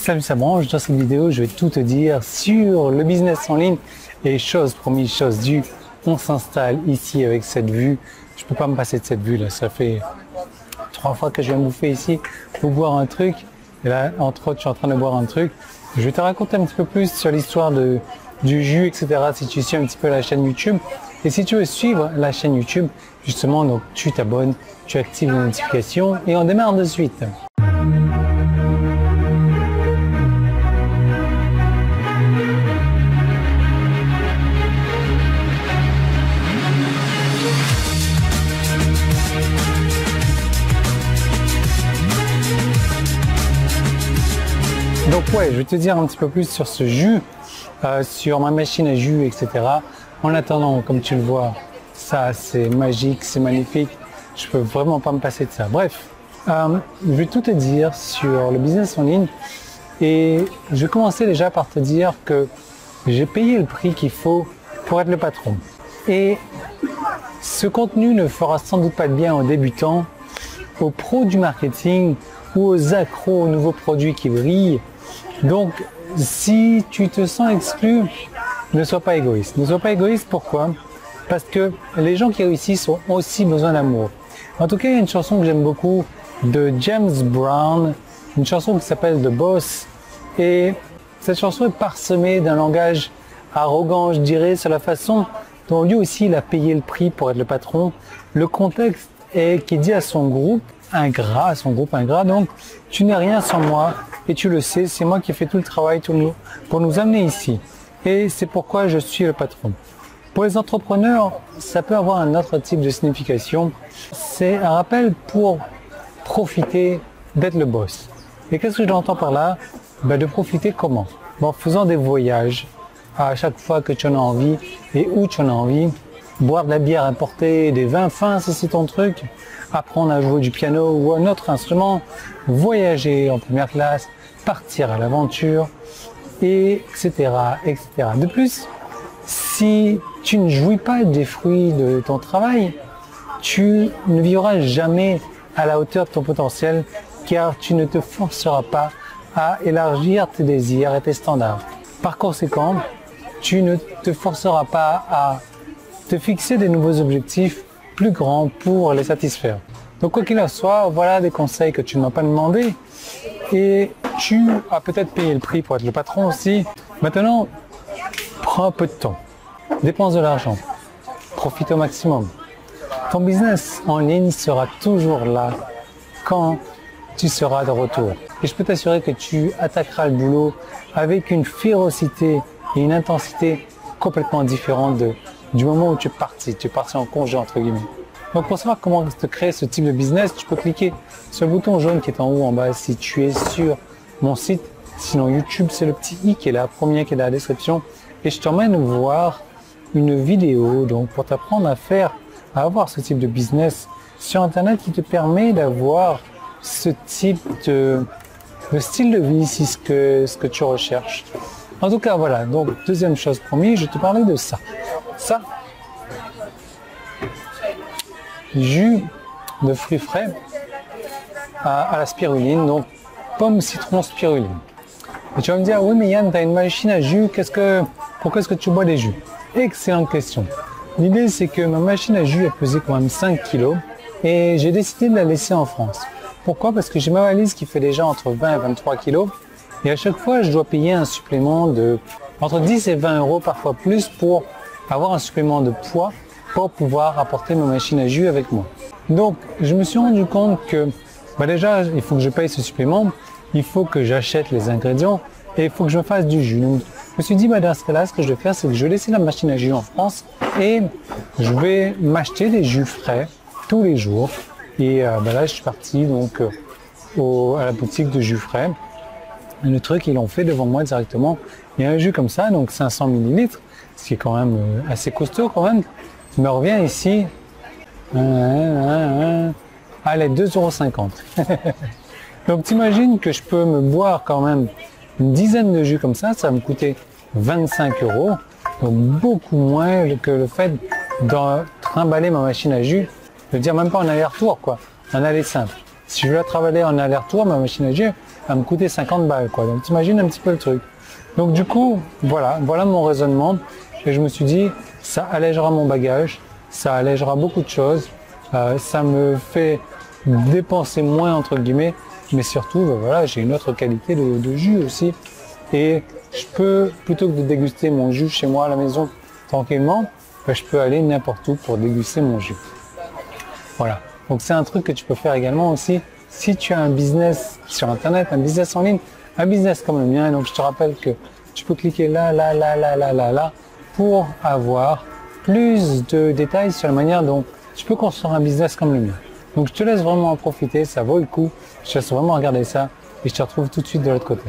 Salut, ça branche. Dans cette vidéo, je vais tout te dire sur le business en ligne. Et chose promise, chose due, on s'installe ici avec cette vue. Je peux pas me passer de cette vue là. Ça fait 3 fois que je viens bouffer ici pour boire un truc. Et là, entre autres, je suis en train de boire un truc. Je vais te raconter un petit peu plus sur l'histoire du jus, etc. Si tu suis un petit peu la chaîne YouTube. Et si tu veux suivre la chaîne YouTube, justement, donc tu t'abonnes, tu actives les notifications et on démarre de suite. Donc ouais, je vais te dire un petit peu plus sur ce jus, sur ma machine à jus, etc. En attendant, comme tu le vois, ça c'est magique, c'est magnifique. Je peux vraiment pas me passer de ça. Bref, je vais tout te dire sur le business en ligne. Et je vais commencer déjà par te dire que j'ai payé le prix qu'il faut pour être le patron. Et ce contenu ne fera sans doute pas de bien aux débutants, aux pros du marketing ou aux accros aux nouveaux produits qui brillent. Donc, si tu te sens exclu, ne sois pas égoïste. Ne sois pas égoïste, pourquoi? Parce que les gens qui réussissent ont aussi besoin d'amour. En tout cas, il y a une chanson que j'aime beaucoup de James Brown, une chanson qui s'appelle The Boss. Et cette chanson est parsemée d'un langage arrogant, je dirais, sur la façon dont lui aussi il a payé le prix pour être le patron. Le contexte est qu'il dit à son groupe ingrat, donc tu n'es rien sans moi et tu le sais, c'est moi qui fais tout le travail pour nous amener ici. Et c'est pourquoi je suis le patron. Pour les entrepreneurs, ça peut avoir un autre type de signification. C'est un rappel pour profiter d'être le boss. Et qu'est-ce que j'entends par là? De profiter comment? En faisant des voyages à chaque fois que tu en as envie et où tu en as envie. Boire de la bière importée, des vins fins si c'est ton truc. Apprendre à jouer du piano ou un autre instrument. Voyager en première classe. Partir à l'aventure. Etc., etc. De plus, si tu ne jouis pas des fruits de ton travail, tu ne vivras jamais à la hauteur de ton potentiel car tu ne te forceras pas à élargir tes désirs et tes standards. Par conséquent, tu ne te forceras pas à te fixer des nouveaux objectifs plus grands pour les satisfaire. Donc quoi qu'il en soit, voilà des conseils que tu ne m'as pas demandé et tu as peut-être payé le prix pour être le patron aussi. Maintenant, prends un peu de temps, dépense de l'argent, profite au maximum. Ton business en ligne sera toujours là quand tu seras de retour. Et je peux t'assurer que tu attaqueras le boulot avec une férocité et une intensité complètement différente du moment où tu es parti en congé entre guillemets. Donc pour savoir comment te créer ce type de business, tu peux cliquer sur le bouton jaune qui est en haut en bas si tu es sur mon site. Sinon YouTube, c'est le petit i qui est là, premier qui est dans la description. Et je t'emmène voir une vidéo donc pour t'apprendre à avoir ce type de business sur Internet qui te permet d'avoir ce type de style de vie, si ce que tu recherches. En tout cas, voilà. Donc, deuxième chose promis, je vais te parler de ça. Ça, jus de fruits frais à la spiruline, donc pomme, citron, spiruline. Et tu vas me dire, oui mais Yann, tu as une machine à jus, pourquoi est-ce que tu bois des jus? Excellente question. L'idée c'est que ma machine à jus a pesé quand même 5 kg et j'ai décidé de la laisser en France. Pourquoi? Parce que j'ai ma valise qui fait déjà entre 20 et 23 kg et à chaque fois je dois payer un supplément de entre 10 et 20 euros, parfois plus, pour avoir un supplément de poids pour pouvoir apporter ma machine à jus avec moi. Donc je me suis rendu compte que déjà il faut que je paye ce supplément, il faut que j'achète les ingrédients et il faut que je me fasse du jus. Donc je me suis dit dans ce cas-là, ce que je vais faire, c'est que je vais laisser la machine à jus en France et je vais m'acheter des jus frais tous les jours. Et là je suis parti donc à la boutique de jus frais. Et le truc, ils l'ont fait devant moi directement. Il y a un jus comme ça, donc 500 ml, ce qui est quand même assez costaud quand même. Il me revient ici, allez, 2,50 €. Donc t'imagines que je peux me boire quand même une dizaine de jus comme ça va me coûter 25 €, donc beaucoup moins que le fait de trimballer ma machine à jus, je veux dire même pas en aller-retour quoi, en aller simple. Si je veux la travailler en aller-retour, ma machine à jus, elle va me coûter 50 balles, quoi. Donc t'imagines un petit peu le truc. Donc du coup, voilà mon raisonnement. Et je me suis dit, ça allègera mon bagage, ça allègera beaucoup de choses, ça me fait dépenser moins entre guillemets, mais surtout, voilà, j'ai une autre qualité de jus aussi. Et je peux, plutôt que de déguster mon jus chez moi à la maison tranquillement, je peux aller n'importe où pour déguster mon jus. Voilà. Donc c'est un truc que tu peux faire également aussi si tu as un business sur internet, un business en ligne, un business comme le mien. Et donc je te rappelle que tu peux cliquer là pour avoir plus de détails sur la manière dont tu peux construire un business comme le mien. Donc je te laisse vraiment en profiter, ça vaut le coup. Je te laisse vraiment regarder ça et je te retrouve tout de suite de l'autre côté.